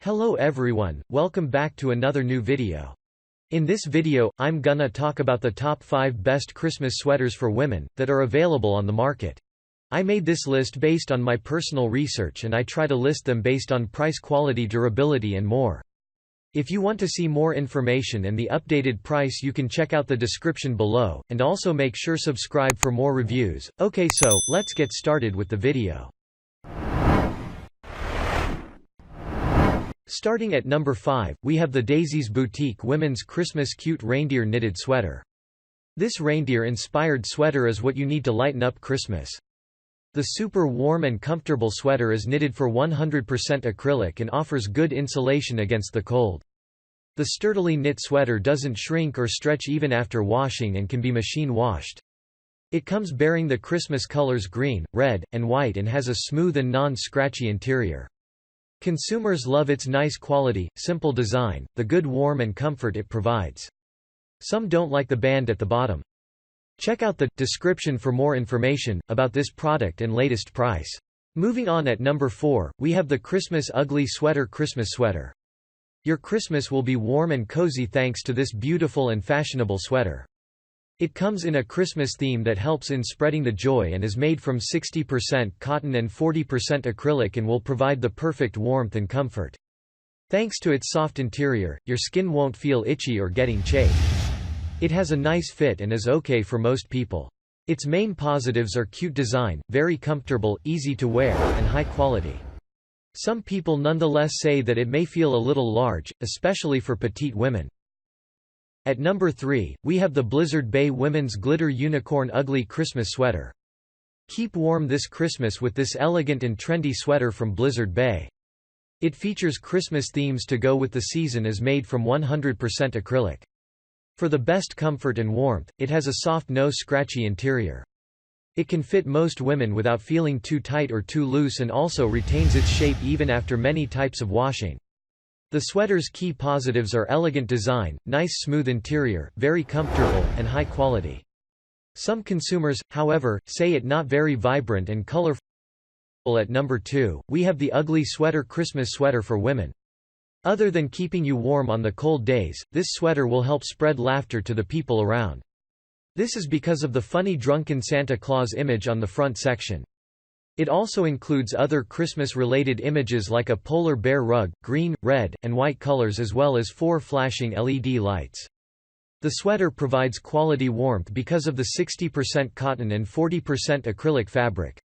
Hello everyone, welcome back to another new video. In this video, I'm gonna talk about the top 5 best Christmas sweaters for women that are available on the market. I made this list based on my personal research and I try to list them based on price, quality, durability and more. If you want to see more information and the updated price, you can check out the description below, and also make sure subscribe for more reviews. Okay, so let's get started with the video. Starting at number 5, we have the daisysboutique Women's Christmas Cute Reindeer Knitted Sweater. This reindeer-inspired sweater is what you need to lighten up Christmas. The super warm and comfortable sweater is knitted for 100% acrylic and offers good insulation against the cold. The sturdily knit sweater doesn't shrink or stretch even after washing and can be machine washed. It comes bearing the Christmas colors green, red, and white and has a smooth and non-scratchy interior. Consumers love its nice quality, simple design, the good warmth and comfort it provides. Some don't like the band at the bottom. Check out the description for more information about this product and latest price. Moving on, at number 4, we have the Christmas Ugly Sweater Christmas Sweater. Your Christmas will be warm and cozy thanks to this beautiful and fashionable sweater. It comes in a Christmas theme that helps in spreading the joy and is made from 60% cotton and 40% acrylic and will provide the perfect warmth and comfort. Thanks to its soft interior, your skin won't feel itchy or getting chafed. It has a nice fit and is okay for most people. Its main positives are cute design, very comfortable, easy to wear, and high quality. Some people nonetheless say that it may feel a little large, especially for petite women. At number 3, we have the Blizzard Bay Women's Glitter Unicorn Ugly Christmas Sweater. Keep warm this Christmas with this elegant and trendy sweater from Blizzard Bay. It features Christmas themes to go with the season, is made from 100% acrylic. For the best comfort and warmth, it has a soft, no-scratchy interior. It can fit most women without feeling too tight or too loose and also retains its shape even after many types of washing. The sweater's key positives are elegant design, nice smooth interior, very comfortable, and high quality. Some consumers, however, say it not very vibrant and colorful. At number 2, we have the Ugly Sweater Christmas Sweater for women. Other than keeping you warm on the cold days, this sweater will help spread laughter to the people around. This is because of the funny drunken Santa Claus image on the front section. It also includes other Christmas-related images like a polar bear rug, green, red, and white colors, as well as 4 flashing LED lights. The sweater provides quality warmth because of the 60% cotton and 40% acrylic fabric.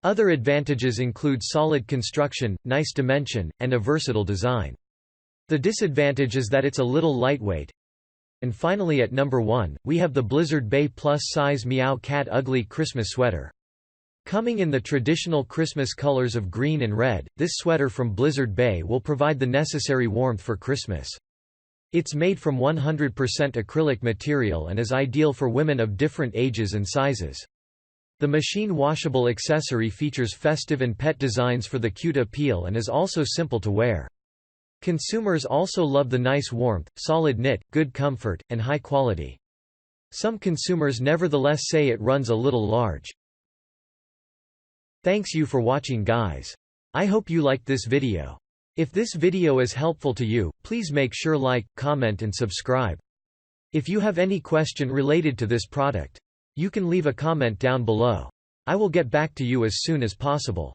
Other advantages include solid construction, nice dimension, and a versatile design. The disadvantage is that it's a little lightweight. And finally, at number 1, we have the Blizzard Bay plus-size Meow Cat Ugly Christmas Sweater. Coming in the traditional Christmas colors of green and red, this sweater from Blizzard Bay will provide the necessary warmth for Christmas. It's made from 100% acrylic material and is ideal for women of different ages and sizes. The machine-washable accessory features festive and pet designs for the cute appeal and is also simple to wear. Consumers also love the nice warmth, solid knit, good comfort, and high quality. Some consumers nevertheless say it runs a little large. Thanks you for watching, guys. I hope you liked this video. If this video is helpful to you, please make sure like, comment and subscribe. If you have any question related to this product, you can leave a comment down below. I will get back to you as soon as possible.